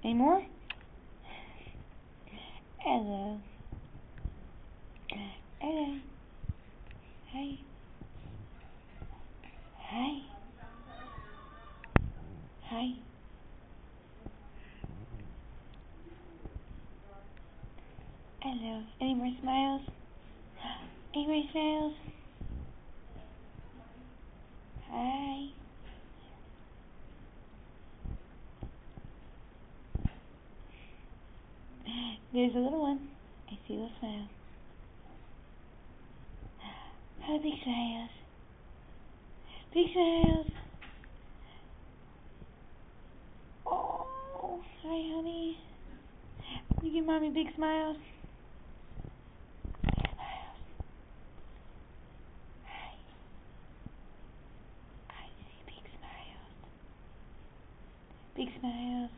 Any more? Hello. Hello. Hi. Hi. Hi. Hello. Any more smiles? Any more smiles? Hi. There's a little one. I see a little smile. How big smiles? Big smiles. Oh, hi, honey. You give mommy big smiles. Big smiles. Hi. I see big smiles. Big smiles.